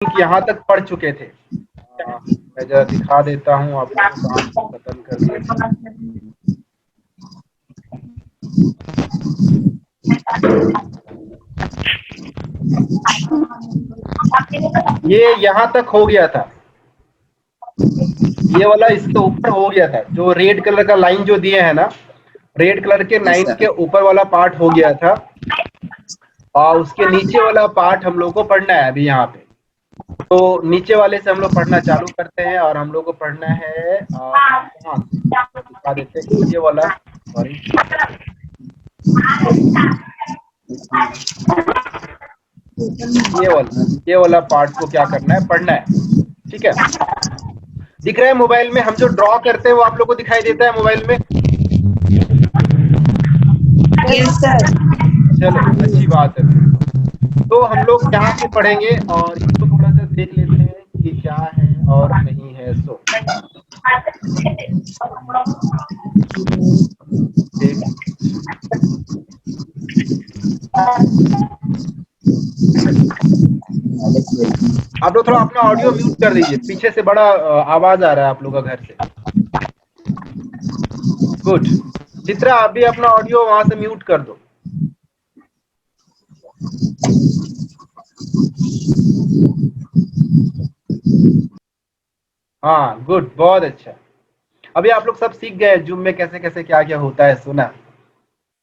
यहाँ तक पढ़ चुके थे। मैं जरा दिखा देता हूँ आप लोगों को, काम खत्म कर दिया था। ये यहाँ तक हो गया था, ये वाला इसके ऊपर हो गया था, जो रेड कलर का लाइन जो दिए है ना, रेड कलर के लाइन के ऊपर वाला पार्ट हो गया था, और उसके नीचे वाला पार्ट हम लोग को पढ़ना है अभी यहाँ पे। तो नीचे वाले से हम लोग पढ़ना चालू करते हैं, और हम लोग को पढ़ना है यहाँ से दिखा देते हैं, ये वाला, सॉरी, ये वाला पार्ट को क्या करना है, पढ़ना है। ठीक है, दिख रहा है मोबाइल में? हम जो ड्रॉ करते हैं वो आप लोग को दिखाई देता है मोबाइल में? Yes sir. चलो अच्छी बात है। तो हम लोग यहाँ से पढ़ेंगे और इसको थोड़ा सा देख लेते हैं कि क्या है और नहीं है। सो आप लोग थोड़ा अपना ऑडियो म्यूट कर दीजिए, पीछे से बड़ा आवाज आ रहा है आप लोग का घर से। गुड, चित्रा आप भी अपना ऑडियो वहां से म्यूट कर दो। हाँ गुड, बहुत अच्छा। अभी आप लोग सब सीख गए जूम में कैसे कैसे क्या क्या होता है, सुना?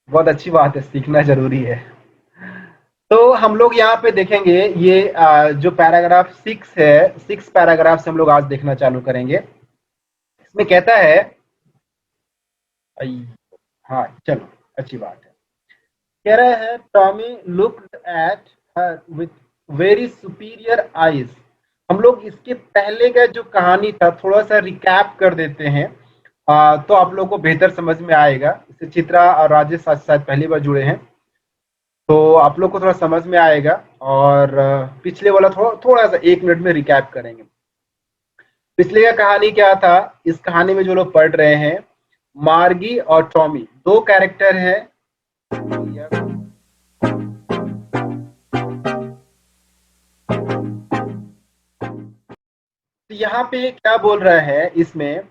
बहुत अच्छी बात है, सीखना जरूरी है। तो हम लोग यहाँ पे देखेंगे ये जो पैराग्राफ 6 है, 6 पैराग्राफ से हम लोग आज देखना चालू करेंगे। इसमें कहता है, हाँ चलो अच्छी बात है, कह रहा है Tommy looked at her with very superior eyes. हम लोग इसके पहले का जो कहानी था थोड़ा सा रिकैप कर देते हैं, तो आप लोग को बेहतर समझ में आएगा। इससे चित्रा और राजेश साथ साथ पहली बार जुड़े हैं, तो आप लोग को थोड़ा समझ में आएगा। और पिछले वाला थोड़ा सा 1 मिनट में रिकैप करेंगे। पिछले का कहानी क्या था? इस कहानी में जो लोग पढ़ रहे हैं, मार्गी और टॉमी 2 कैरेक्टर है। तो यहाँ पे क्या बोल रहा है इसमें,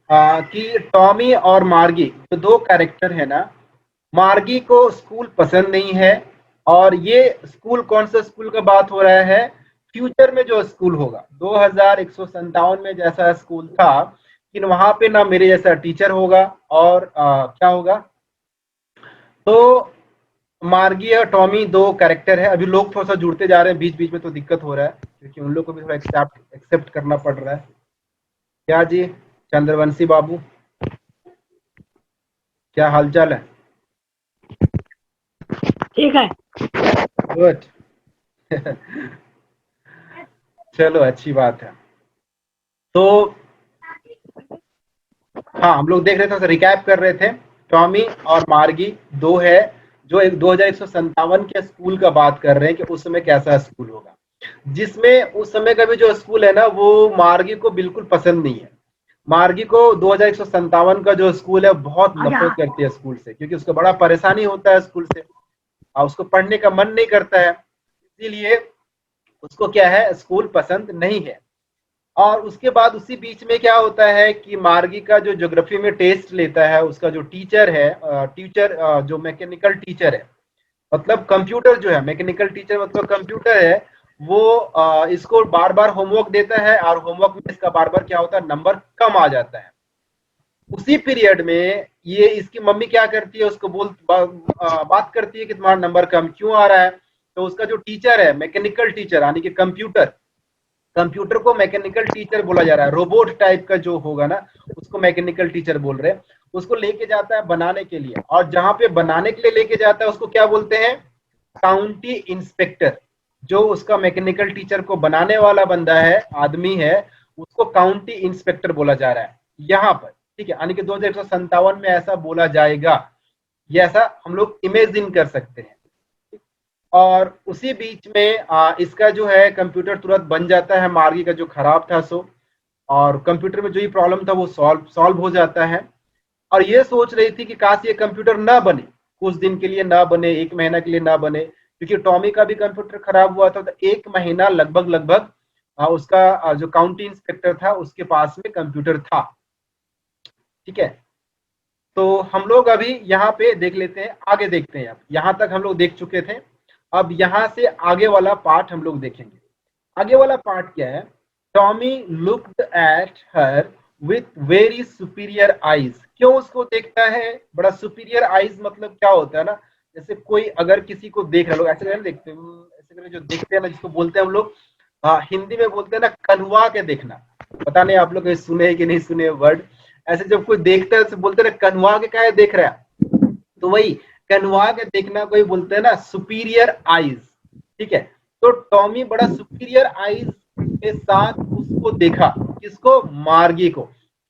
कि टॉमी और मार्गी जो 2 कैरेक्टर है ना, मार्गी को स्कूल पसंद नहीं है। और ये स्कूल कौन सा स्कूल का बात हो रहा है? फ्यूचर में जो स्कूल होगा 2157 में जैसा स्कूल था, लेकिन वहां पे ना मेरे जैसा टीचर होगा, और क्या होगा? तो मार्गी और टॉमी 2 कैरेक्टर है। अभी लोग थोड़ा सा जुड़ते जा रहे हैं बीच बीच में, तो दिक्कत हो रहा है क्योंकि उन लोग को भी थोड़ा एक्सेप्ट करना पड़ रहा है। क्या जी चंद्रवंशी बाबू, क्या हालचाल है? ठीक है। गुड। चलो अच्छी बात है। तो हाँ, हम लोग देख रहे थे, रिकैप कर रहे थे। टॉमी और मार्गी 2 है, जो 2157 के स्कूल का बात कर रहे हैं कि उस समय कैसा स्कूल होगा, जिसमें उस समय का भी जो स्कूल है ना, वो मार्गी को बिल्कुल पसंद नहीं है। मार्गी को 2157 का जो स्कूल है बहुत नफरत करती है स्कूल से, क्योंकि उसको बड़ा परेशानी होता है स्कूल से, और उसको पढ़ने का मन नहीं करता है, इसीलिए उसको क्या है, स्कूल पसंद नहीं है। और उसके बाद उसी बीच में क्या होता है कि मार्गी का जो ज्योग्राफी में टेस्ट लेता है, उसका जो टीचर है, टीचर जो मैकेनिकल टीचर है, मतलब कंप्यूटर जो है, मैकेनिकल टीचर मतलब कंप्यूटर है, वो इसको बार बार होमवर्क देता है, और होमवर्क में इसका बार बार क्या होता है, नंबर कम आ जाता है। उसी पीरियड में ये इसकी मम्मी क्या करती है, उसको बात करती है कि तुम्हारा नंबर कम क्यों आ रहा है। तो उसका जो टीचर है, मैकेनिकल टीचर यानी कि कंप्यूटर को मैकेनिकल टीचर बोला जा रहा है, रोबोट टाइप का जो होगा ना, उसको मैकेनिकल टीचर बोल रहे हैं। उसको लेके जाता है बनाने के लिए, और जहां पे बनाने के लिए लेके जाता है उसको क्या बोलते हैं, काउंटी इंस्पेक्टर। जो उसका मैकेनिकल टीचर को बनाने वाला बंदा है, आदमी है, उसको काउंटी इंस्पेक्टर बोला जा रहा है यहाँ पर। ठीक है, यानी कि 2157 में ऐसा बोला जाएगा, ये ऐसा हम लोग इमेजिन कर सकते हैं। और उसी बीच में इसका जो है कंप्यूटर तुरंत बन जाता है, मार्गी का जो खराब था सो, और कंप्यूटर में जो ही प्रॉब्लम था वो सॉल्व हो जाता है। और ये सोच रही थी कि काश ये कंप्यूटर ना बने, कुछ दिन के लिए ना बने, 1 महीना के लिए ना बने, क्योंकि टॉमी का भी कंप्यूटर खराब हुआ था। तो 1 महीना लगभग लगभग उसका जो काउंटी इंस्पेक्टर था उसके पास में कंप्यूटर था। ठीक है, तो हम लोग अभी यहाँ पे देख लेते हैं, आगे देखते हैं। अब यहाँ तक हम लोग देख चुके थे, अब यहाँ से आगे वाला पार्ट हम लोग देखेंगे। आगे वाला पार्ट क्या है? Tommy looked at her with very superior eyes. क्यों उसको देखता है? बड़ा सुपीरियर आईज मतलब क्या होता है ना, जैसे कोई अगर किसी को देख रहे लोग ऐसे करके देखते हैं, ऐसे करके जो देखते हैं ना, जिसको बोलते हैं हम लोग हिंदी में बोलते हैं ना कन्वा के देखना। पता नहीं आप लोग सुने है कि नहीं सुने वर्ड। ऐसे जब कोई देखता है तो बोलते हैं ना कन्वा के क्या देख रहा है, तो वही कन्वा के देखना कोई बोलते हैं ना सुपीरियर आईज। ठीक है, तो टॉमी बड़ा सुपीरियर आईज के साथ उसको देखा। किसको? मार्गी को।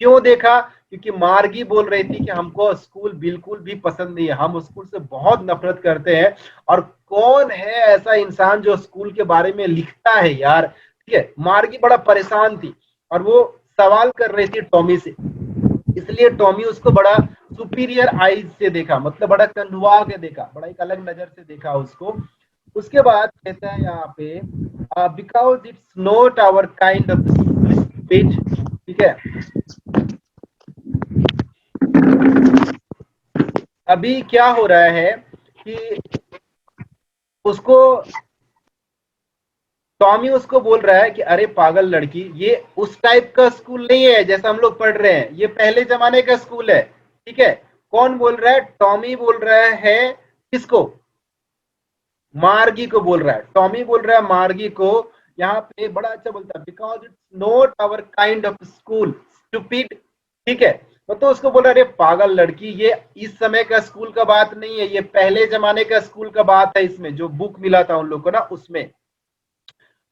क्यों देखा? क्योंकि मार्गी बोल रही थी कि हमको स्कूल बिल्कुल भी पसंद नहीं है, हम स्कूल से बहुत नफरत करते हैं। और कौन है ऐसा इंसान जो स्कूल के बारे में लिखता है यार। ठीक है, मार्गी बड़ा परेशान थी और वो सवाल कर रही थी टॉमी से, इसलिए टॉमी उसको बड़ा सुपीरियर आईज से देखा, मतलब बड़ा कंधुआ के देखा, बड़ा एक अलग नजर से देखा उसको। उसके बाद कहता है यहाँ पे because it's not our kind of stupid. ठीक है, अभी क्या हो रहा है कि उसको टॉमी उसको बोल रहा है कि अरे पागल लड़की, ये उस टाइप का स्कूल नहीं है जैसा हम लोग पढ़ रहे हैं, ये पहले जमाने का स्कूल है। ठीक है, कौन बोल रहा है? टॉमी बोल रहा है। किसको? मार्गी को बोल रहा है। टॉमी बोल रहा है मार्गी को। यहाँ पे बड़ा अच्छा बोलता है because it's not our kind of school stupid. ठीक है, तो उसको बोल रहा है अरे पागल लड़की, ये इस समय का स्कूल का बात नहीं है, ये पहले जमाने का स्कूल का बात है, इसमें जो बुक मिला था उन लोग को ना उसमें।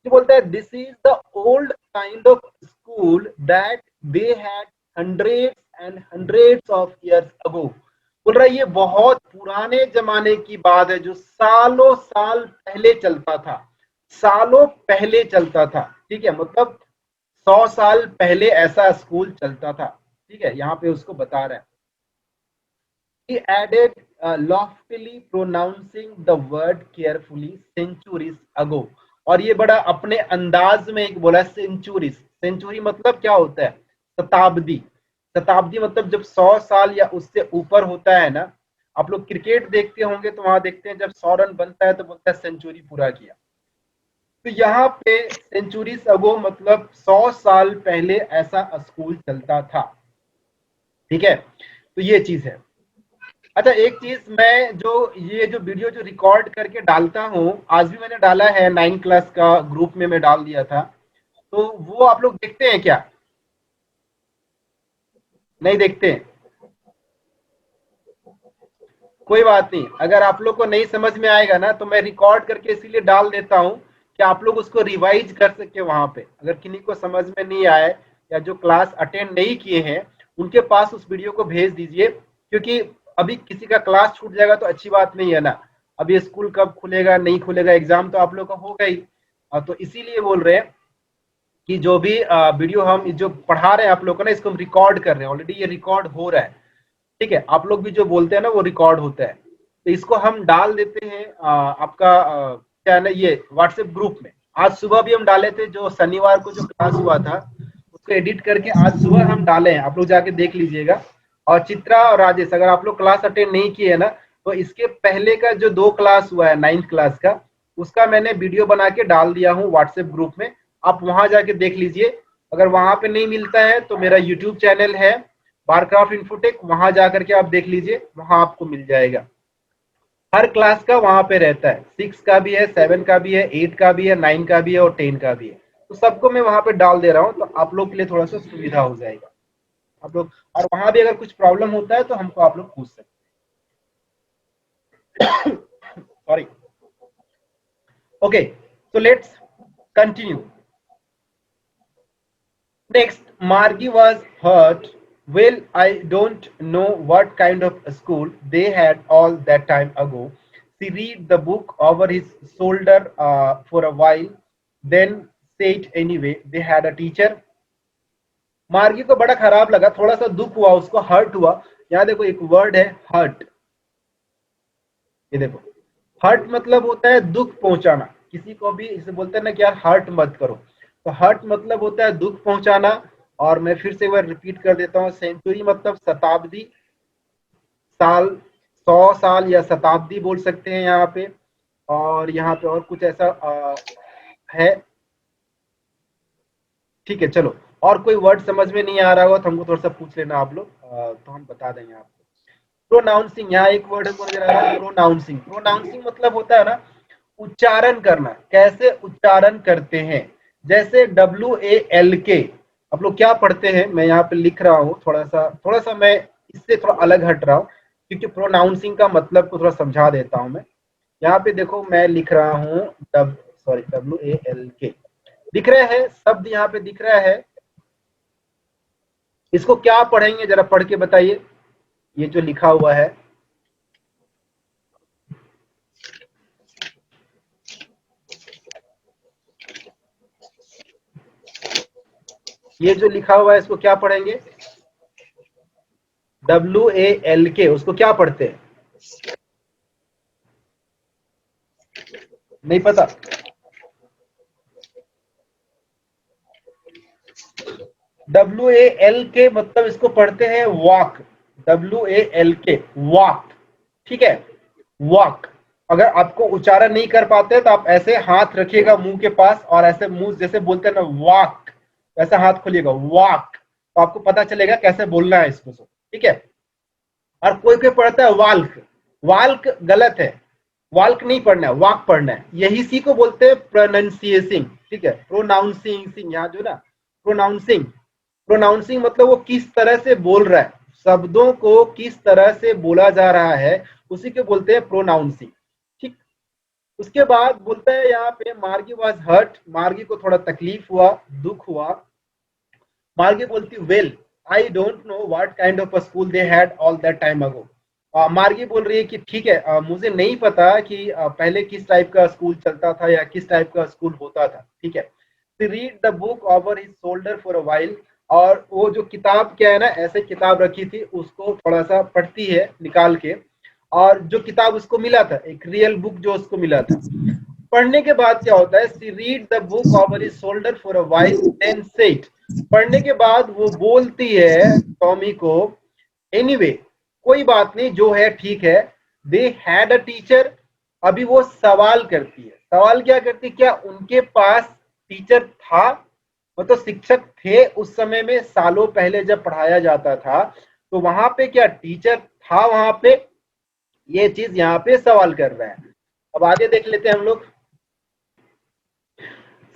जो बोलता है this is the old kind of school that they had hundreds and hundreds of years ago. बोल रहा है ये बहुत पुराने जमाने की बात है जो सालों साल पहले चलता था, सालों पहले चलता था। ठीक है, मतलब 100 साल पहले ऐसा स्कूल चलता था। ठीक है, यहाँ पे उसको बता रहा है। He added, loftily pronouncing the word carefully, centuries ago। और ये बड़ा अपने अंदाज में एक बोला सेंचुरीज। सेंचुरी मतलब क्या होता है? शताब्दी। शताब्दी मतलब जब 100 साल या उससे ऊपर होता है ना। आप लोग क्रिकेट देखते होंगे तो वहां देखते हैं जब 100 रन बनता है तो बोलता है सेंचुरी पूरा किया। तो यहाँ पे सेंचुरीज अगो मतलब 100 साल पहले ऐसा स्कूल चलता था। ठीक है, तो ये चीज है। अच्छा, एक चीज मैं जो ये जो वीडियो जो रिकॉर्ड करके डालता हूँ, आज भी मैंने डाला है 9 क्लास का ग्रुप में मैं डाल दिया था, तो वो आप लोग देखते हैं क्या? नहीं देखते? कोई बात नहीं, अगर आप लोग को नहीं समझ में आएगा ना तो मैं रिकॉर्ड करके इसीलिए डाल देता हूँ कि आप लोग उसको रिवाइज कर सके वहां पे। अगर किन्हीं को समझ में नहीं आए या जो क्लास अटेंड नहीं किए हैं उनके पास उस वीडियो को भेज दीजिए, क्योंकि अभी किसी का क्लास छूट जाएगा तो अच्छी बात नहीं है ना। अभी स्कूल कब खुलेगा नहीं खुलेगा, एग्जाम तो आप लोग का होगा ही। तो इसीलिए बोल रहे हैं कि जो भी वीडियो हम जो पढ़ा रहे हैं आप लोग को ना, इसको हम रिकॉर्ड कर रहे हैं, ऑलरेडी ये रिकॉर्ड हो रहा है। ठीक है, आप लोग भी जो बोलते हैं ना वो रिकॉर्ड होता है, तो इसको हम डाल देते हैं आपका क्या है ना ये व्हाट्सएप ग्रुप में। आज सुबह भी हम डाले थे, जो शनिवार को जो क्लास हुआ था उसको एडिट करके आज सुबह हम डाले हैं, आप लोग जाके देख लीजिएगा। और चित्रा और राजेश, अगर आप लोग क्लास अटेंड नहीं किए है ना तो इसके पहले का जो 2 क्लास हुआ है 9th क्लास का, उसका मैंने वीडियो बना के डाल दिया हूँ व्हाट्सएप ग्रुप में। आप वहां जाके देख लीजिए। अगर वहां पे नहीं मिलता है तो मेरा यूट्यूब चैनल है बारक्राफ्ट इन्फोटेक, वहां जाकर के आप देख लीजिए, वहां आपको मिल जाएगा। हर क्लास का वहां पे रहता है, 6 का भी है, 7 का भी है, 8 का भी है, 9 का भी है और 10 का भी है। तो सबको मैं वहां पे डाल दे रहा हूँ, तो आप लोग के लिए थोड़ा सा सुविधा हो जाएगा। आप लोग और वहां भी अगर कुछ प्रॉब्लम होता है तो हमको आप लोग पूछ सकते हैं। Sorry. Okay, so let's continue. Next, Margie was hurt. Well, I don't know what kind of a school they had all that time ago. She read the book over his shoulder for a while, then said anyway, they had a teacher. मार्गी को बड़ा खराब लगा, थोड़ा सा दुख हुआ, उसको हर्ट हुआ। यहाँ देखो एक वर्ड है हर्ट, ये देखो हर्ट मतलब होता है दुख पहुंचाना। किसी को भी इसे बोलते हैं ना कि यार हर्ट मत करो, तो हर्ट मतलब होता है दुख पहुंचाना, और मैं फिर से एक बार रिपीट कर देता हूँ, सेंचुरी मतलब शताब्दी, साल 100 साल या शताब्दी बोल सकते हैं यहाँ पे। और यहाँ पे और कुछ ऐसा है। ठीक है, चलो। और कोई वर्ड समझ में नहीं आ रहा होगा तो हमको थोड़ा सा पूछ लेना आप लोग, तो हम बता देंगे आपको। प्रोनाउंसिंग, यहाँ एक वर्ड हमको नजर आ रहा है, प्रोनाउंसिंग। प्रोनाउंसिंग मतलब होता है ना उच्चारण करना, कैसे उच्चारण करते हैं। जैसे WALK, आप लोग क्या पढ़ते हैं, मैं यहाँ पे लिख रहा हूँ, थोड़ा सा मैं इससे थोड़ा अलग हट रहा हूँ, क्योंकि प्रोनाउंसिंग का मतलब को थोड़ा समझा देता हूँ मैं। यहाँ पे देखो मैं लिख रहा हूँ WALK, दिख रहा है शब्द यहाँ पे दिख रहा है। इसको क्या पढ़ेंगे जरा पढ़ के बताइए, ये जो लिखा हुआ है। ये जो लिखा हुआ है इसको क्या पढ़ेंगे, WALK, उसको क्या पढ़ते हैं, नहीं पता। WALK मतलब इसको पढ़ते हैं वॉक, WALK वॉक, ठीक है, वॉक। अगर आपको उच्चारण नहीं कर पाते तो आप ऐसे हाथ रखिएगा मुंह के पास, और ऐसे मुंह जैसे बोलते हैं ना वॉक, ऐसा हाथ खोलिएगा वॉक, तो आपको पता चलेगा कैसे बोलना है इसको, ठीक है। और कोई कोई पढ़ता है वाल्क, वाल्क गलत है, वाल्क नहीं पढ़ना है, वाक पढ़ना है, यही सी को बोलते हैं प्रोनाउंसिएसिंग, ठीक है, प्रोनाउंसिंग, यहाँ जो ना प्रोनाउंसिंग, प्रोनाउंसिंग मतलब वो किस तरह से बोल रहा है, शब्दों को किस तरह से बोला जा रहा है, उसी को बोलते हैं प्रोनाउंसिंग, ठीक। उसके बाद बोलता है यहाँ पे मार्गी वॉज हर्ट, मार्गी को थोड़ा तकलीफ हुआ, दुख हुआ। मार्गी बोलती well, I don't know what kind of a school they had all that time ago. मार्गी बोल रही है कि ठीक है, मुझे नहीं पता कि पहले किस टाइप का स्कूल चलता था या किस टाइप का स्कूल होता था, ठीक है। Read the book over his shoulder for a while, और वो जो किताब क्या है ना, ऐसे किताब रखी थी उसको थोड़ा सा पढ़ती है निकाल के, और जो किताब उसको मिला था, एक रियल बुक जो उसको मिला था, पढ़ने के बाद क्या होता है, she read the book over his shoulder for a while then said, पढ़ने के बाद वो बोलती है टॉमी को, एनीवे कोई बात नहीं, जो है ठीक है, दे हैड अ टीचर, अभी वो सवाल करती है, सवाल क्या करती है, क्या उनके पास टीचर था, मतलब शिक्षक थे उस समय में, सालों पहले जब पढ़ाया जाता था तो वहां पे क्या टीचर था वहां पे, ये चीज यहाँ पे सवाल कर रहे हैं। अब आगे देख लेते हैं हम लोग।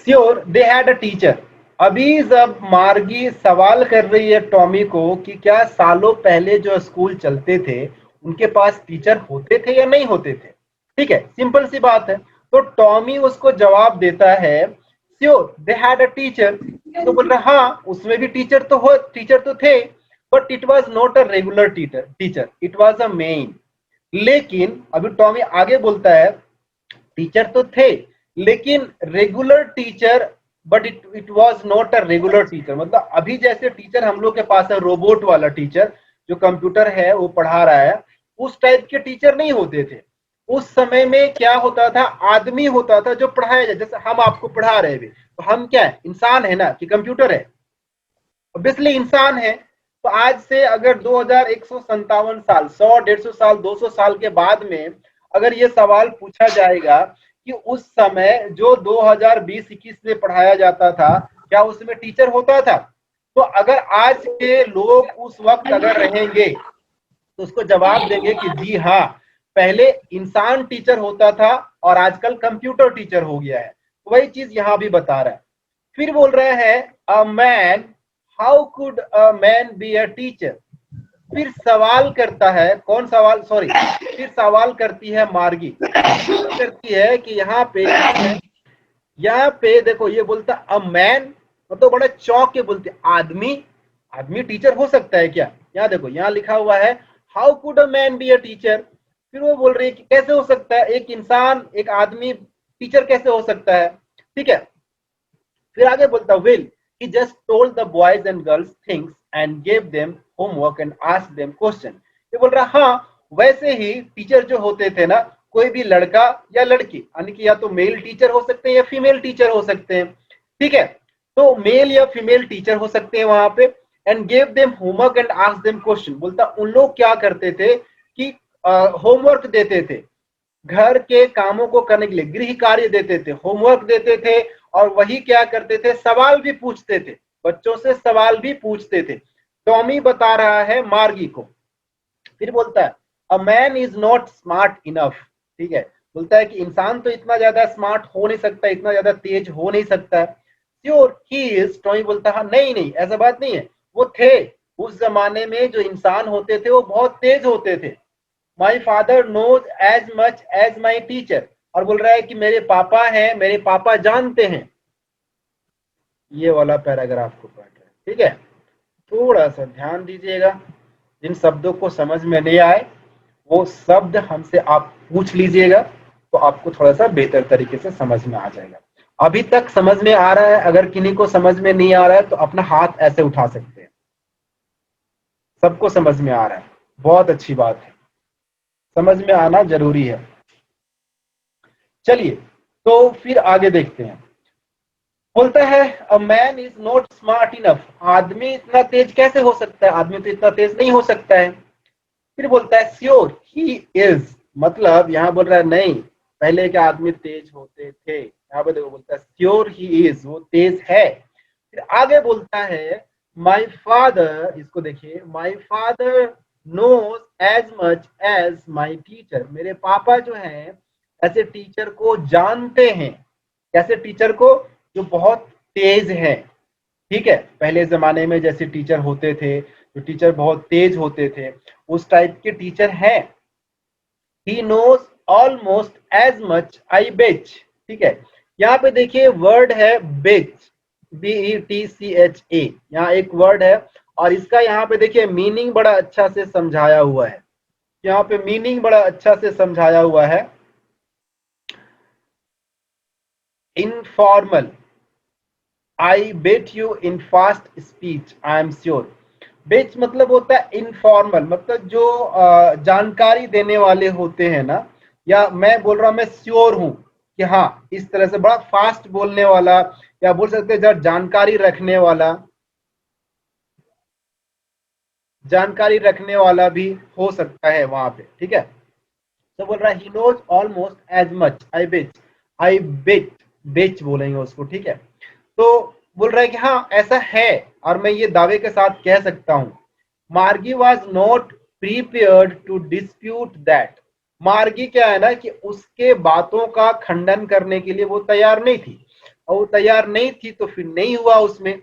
Sure they had a teacher, अभी जब मार्गी सवाल कर रही है टॉमी को कि क्या सालों पहले जो स्कूल चलते थे उनके पास टीचर होते थे या नहीं होते थे, ठीक है, सिंपल सी बात है। तो टॉमी उसको जवाब देता है sure they had a teacher, तो बोल रहा हाँ उसमें भी टीचर तो थे, but it was not a regular teacher it was a main. लेकिन अभी टॉमी आगे बोलता है टीचर तो थे लेकिन regular teacher, but it was not a regular teacher, मतलब अभी जैसे टीचर हम लोग के पास है रोबोट वाला टीचर, जो कंप्यूटर है वो पढ़ा रहा है, उस टाइप के टीचर नहीं होते थे। उस समय में क्या होता था, आदमी होता था जो पढ़ाया जाए, जैसे हम आपको पढ़ा रहे हैं, तो हम क्या है, इंसान है ना कि कंप्यूटर है, ऑब्वियसली इंसान है। तो आज से अगर 2157 साल, 100 150 साल 200 साल के बाद में अगर ये सवाल पूछा जाएगा कि उस समय जो 2020-21 में पढ़ाया जाता था क्या उसमें टीचर होता था, तो अगर आज के लोग उस वक्त अगर रहेंगे तो उसको जवाब देंगे कि जी हाँ, पहले इंसान टीचर होता था और आजकल कंप्यूटर टीचर हो गया है। वही चीज यहां भी बता रहा है। फिर बोल रहे हैं a man, how could a man be a teacher, फिर सवाल करता है, कौन सवाल, सॉरी, फिर सवाल करती है मार्गी, करती है कि यहाँ पे देखो ये बोलता अ मैन, मतलब बड़ा चौंक के बोलते आदमी, आदमी टीचर हो सकता है क्या, यहाँ देखो यहाँ लिखा हुआ है how could a man be a teacher, फिर वो बोल रही है कि कैसे हो सकता है एक इंसान एक आदमी टीचर कैसे हो सकता है, ठीक है। फिर आगे बोलता will, he just told the boys and girls things and gave them homework and asked them question, ये बोल रहा हाँ वैसे ही टीचर जो होते थे ना, कोई भी लड़का या लड़की, यानी कि या तो मेल टीचर हो सकते हैं या फीमेल टीचर हो सकते हैं, ठीक है। तो मेल या फीमेल टीचर हो सकते हैं वहां पे। And gave them homework and ask them question, बोलता उन लोग क्या करते थे कि होमवर्क देते थे, घर के कामों को करने के लिए गृह कार्य देते थे, होमवर्क देते थे, और वही क्या करते थे, सवाल भी पूछते थे, बच्चों से सवाल भी पूछते थे। टॉमी बता रहा है मार्गी को, फिर बोलता है a man is not smart enough, ठीक है, बोलता है कि इंसान तो इतना ज्यादा स्मार्ट हो नहीं सकता, इतना ज्यादा तेज हो नहीं सकता। श्योर ही इज, टॉमी बोलता है नहीं नहीं ऐसा बात नहीं है, वो थे, उस जमाने में जो इंसान होते थे वो बहुत तेज होते थे। My father knows as much as my teacher, और बोल रहा है कि मेरे पापा हैं, मेरे पापा जानते हैं। ये वाला पैराग्राफ को पढ़ रहे हैं, ठीक है। थोड़ा सा ध्यान दीजिएगा, जिन शब्दों को समझ में नहीं आए वो शब्द हमसे आप पूछ लीजिएगा, तो आपको थोड़ा सा बेहतर तरीके से समझ में आ जाएगा। अभी तक समझ में आ रहा है, अगर किन्हीं को समझ में नहीं आ रहा है तो अपना हाथ ऐसे उठा सकते हैं। सबको समझ में आ रहा है, बहुत अच्छी बात है, समझ में आना जरूरी है। चलिए तो फिर आगे देखते हैं। बोलता है a man is not smart enough, आदमी इतना तेज कैसे हो सकता है, आदमी तो इतना तेज नहीं हो सकता है। फिर बोलता है श्योर ही इज, मतलब यहां बोल रहा है नहीं, पहले के आदमी तेज होते थे, यहाँ पे देखो बोलता है श्योर ही इज, वो तेज है। फिर आगे बोलता है माई फादर, इसको देखिए, my father knows as much as my teacher, मेरे पापा जो हैं ऐसे टीचर को जानते हैं, कैसे टीचर को, जो बहुत तेज है, ठीक है, पहले जमाने में जैसे टीचर होते थे, जो टीचर बहुत तेज होते थे, उस टाइप के टीचर हैं। He knows almost as much I bet, ठीक है, यहाँ पे देखिए वर्ड है बेच, BETCHA, यहाँ एक वर्ड है, और इसका यहाँ पे देखिए मीनिंग बड़ा अच्छा से समझाया हुआ है, यहाँ पे मीनिंग बड़ा अच्छा से समझाया हुआ है। Informal, I bet you in fast speech I am sure. बेच मतलब होता है इनफॉर्मल, मतलब जो जानकारी देने वाले होते हैं ना, या मैं बोल रहा हूं मैं श्योर हूं कि हाँ, इस तरह से बड़ा फास्ट बोलने वाला, या बोल सकते हैं जरा जानकारी रखने वाला, जानकारी रखने वाला भी हो सकता है वहां पे, ठीक है। तो बोल रहा है he knows almost as much I bet, I बेट, बेच बोलेंगे उसको, ठीक है। तो बोल रहा है कि हाँ ऐसा है, और मैं ये दावे के साथ कह सकता हूं। Margie was not prepared to dispute that, Margie क्या है ना कि उसके बातों का खंडन करने के लिए वो तैयार नहीं थी, और वो तैयार नहीं थी तो फिर नहीं हुआ उसमें।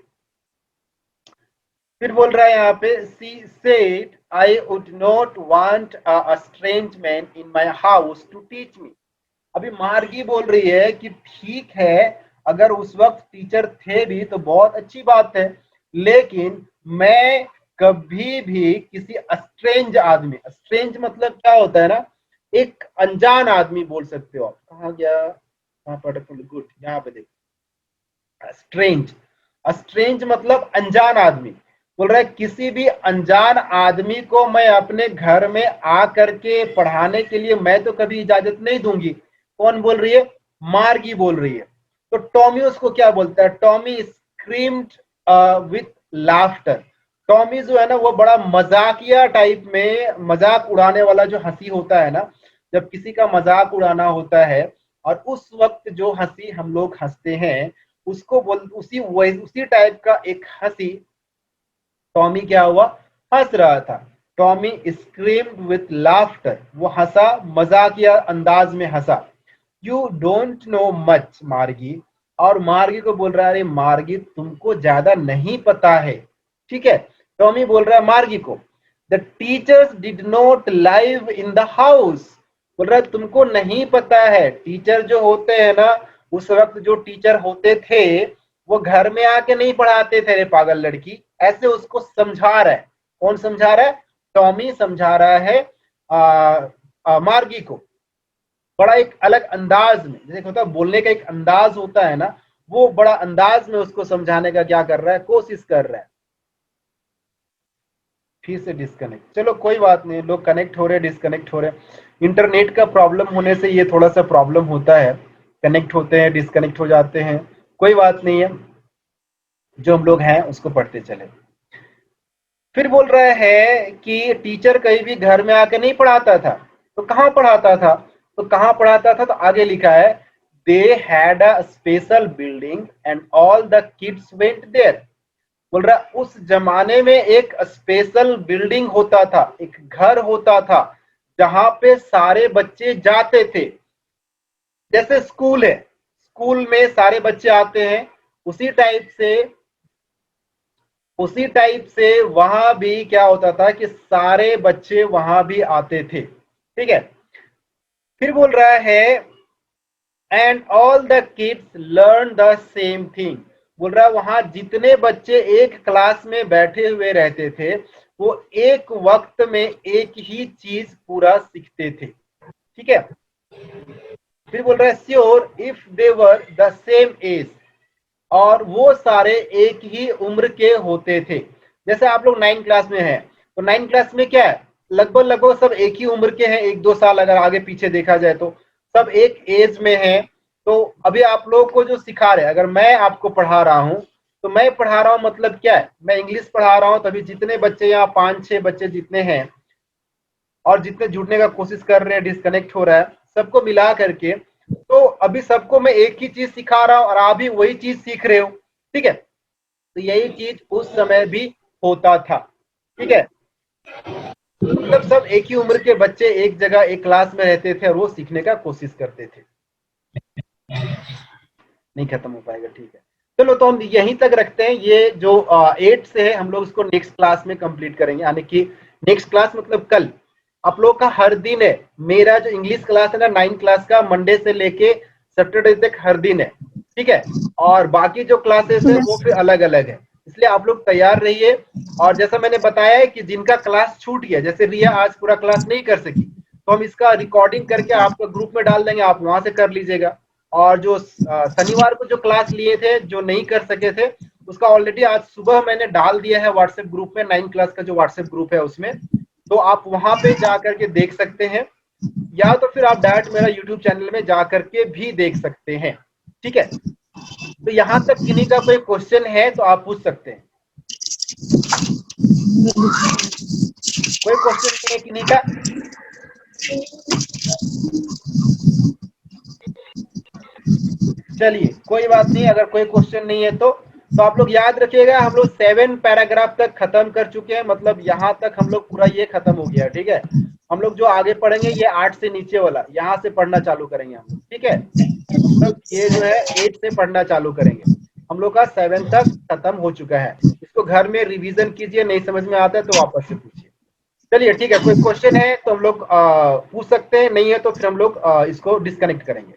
फिर बोल रहा है यहाँ पे she said I would not want a strange man in my house to teach me. अभी मार्गी बोल रही है कि ठीक है, अगर उस वक्त टीचर थे भी तो बहुत अच्छी बात है, लेकिन मैं कभी भी किसी स्ट्रेंज आदमी, स्ट्रेंज मतलब क्या होता है ना, एक अनजान आदमी बोल सकते हो आप। कहाँ गया, कहाँ पढ़े, गुड, यहाँ पे देखो, स्ट्रेंज, स्ट्रेंज मतलब अनजान आदमी। बोल रहा है किसी भी अनजान आदमी को मैं अपने घर में आ करके पढ़ाने के लिए मैं तो कभी इजाजत नहीं दूंगी। कौन बोल रही है, मार्गी बोल रही है। तो टॉमी उसको क्या बोलता है, Tommy screamed with laughter. Tommy जो है ना वो बड़ा मजाकिया टाइप में, मजाक उड़ाने वाला जो हंसी होता है ना, जब किसी का मजाक उड़ाना होता है और उस वक्त जो हंसी हम लोग हंसते हैं उसको बोल, उसी टाइप का एक हंसी टॉमी क्या हुआ, हंस रहा था। टॉमी स्क्रीम्ड विथ लाफ्टर, वो हंसा, मजाकिया अंदाज में हंसा। यू डोंट नो मच मार्गी, और मार्गी को बोल रहा है अरे मार्गी तुमको ज्यादा नहीं पता है, ठीक है। टॉमी बोल रहा है मार्गी को the teachers did not live in the house, बोल रहा है तुमको नहीं पता है, टीचर जो होते हैं ना, उस वक्त जो टीचर होते थे वो घर में आके नहीं पढ़ाते थे रे पागल लड़की, ऐसे उसको समझा रहा है। कौन समझा रहा है, टॉमी समझा रहा है मार्गी को, बड़ा एक अलग अंदाज में, जैसे होता है बोलने का एक अंदाज होता है ना, वो बड़ा अंदाज में उसको समझाने का क्या कर रहा है, कोशिश कर रहा है। फिर से डिस्कनेक्ट, चलो कोई बात नहीं, लोग कनेक्ट हो रहे डिस्कनेक्ट हो रहे, इंटरनेट का प्रॉब्लम होने से ये थोड़ा सा प्रॉब्लम होता है, कनेक्ट होते हैं डिस्कनेक्ट हो जाते हैं, कोई बात नहीं है। जो हम लोग हैं उसको पढ़ते चले। फिर बोल रहा है कि टीचर कहीं भी घर में आके नहीं पढ़ाता था, तो कहाँ पढ़ाता था? तो कहाँ पढ़ाता था? तो आगे लिखा है they had a special building and all the kids went there. बोल रहा उस जमाने में एक स्पेशल बिल्डिंग होता था, एक घर होता था जहां पे सारे बच्चे जाते थे। जैसे स्कूल है, स्कूल में सारे बच्चे आते हैं, उसी टाइप से वहां भी क्या होता था कि सारे बच्चे वहां भी आते थे। ठीक है। फिर बोल रहा है and all the kids learn the same thing. बोल रहा है वहां जितने बच्चे एक क्लास में बैठे हुए रहते थे वो एक वक्त में एक ही चीज पूरा सीखते थे। ठीक है। फिर बोल रहा है sure if they were the same age, और वो सारे एक ही उम्र के होते थे। जैसे आप लोग 9 क्लास में हैं, तो 9 क्लास में क्या है, लगभग लगभग सब एक ही उम्र के हैं, 1-2 साल अगर आगे पीछे देखा जाए तो सब एक एज में हैं। तो अभी आप लोगों को जो सिखा रहे हैं, अगर मैं आपको पढ़ा रहा हूं तो मैं पढ़ा रहा हूं मतलब क्या है, मैं इंग्लिश पढ़ा रहा हूं, तभी जितने बच्चे यहाँ 5-6 बच्चे जितने हैं और जितने जुड़ने का कोशिश कर रहे हैं, डिस्कनेक्ट हो रहा है, सबको मिला करके, तो अभी सबको मैं एक ही चीज सिखा रहा हूं और आप भी वही चीज सीख रहे हो। ठीक है। तो यही चीज उस समय भी होता था। ठीक है। मतलब सब एक ही उम्र के बच्चे एक जगह एक क्लास में रहते थे और वो सीखने का कोशिश करते थे। नहीं खत्म हो पाएगा, ठीक है। चलो तो हम यहीं तक रखते हैं। ये जो 8 से है हम लोग इसको नेक्स्ट क्लास में कंप्लीट करेंगे, यानी कि नेक्स्ट क्लास मतलब कल। आप लोग का हर दिन है, मेरा जो इंग्लिश क्लास है ना 9 क्लास का, मंडे से लेके सैटरडे तक हर दिन है। ठीक है। और बाकी जो क्लासेस है वो फिर अलग अलग है, इसलिए आप लोग तैयार रहिए। और जैसा मैंने बताया है कि जिनका क्लास छूट गया, जैसे रिया आज पूरा क्लास नहीं कर सकी, तो हम इसका रिकॉर्डिंग करके आपको ग्रुप में डाल देंगे, आप वहां से कर लीजिएगा। और जो शनिवार को जो क्लास लिए थे जो नहीं कर सके थे, उसका ऑलरेडी आज सुबह मैंने डाल दिया है व्हाट्सएप ग्रुप में, 9 क्लास का जो व्हाट्सएप ग्रुप है उसमें, तो आप वहां पे जा करके देख सकते हैं, या तो फिर आप डायरेक्ट मेरा यूट्यूब चैनल में जा करके भी देख सकते हैं। ठीक है। तो यहाँ तक किन्हीं का कोई क्वेश्चन है तो आप पूछ सकते हैं। कोई क्वेश्चन नहीं है किन्हीं का? चलिए कोई बात नहीं, अगर कोई क्वेश्चन नहीं है तो आप लोग याद रखिएगा, हम लोग 7 पैराग्राफ तक खत्म कर चुके हैं, मतलब यहाँ तक हम लोग पूरा ये खत्म हो गया। ठीक है। हम लोग जो आगे पढ़ेंगे ये 8 से नीचे वाला, यहाँ से पढ़ना चालू करेंगे हम लोग। ठीक है। मतलब ये जो है 8 से पढ़ना चालू करेंगे। हम लोग का 7 तक खत्म हो चुका है। इसको घर में रिवीजन कीजिए, नहीं समझ में आता है तो वापस से पूछिए। चलिए ठीक है, कोई क्वेश्चन है तो हम लोग पूछ सकते हैं, नहीं है तो फिर हम लोग इसको डिस्कनेक्ट करेंगे।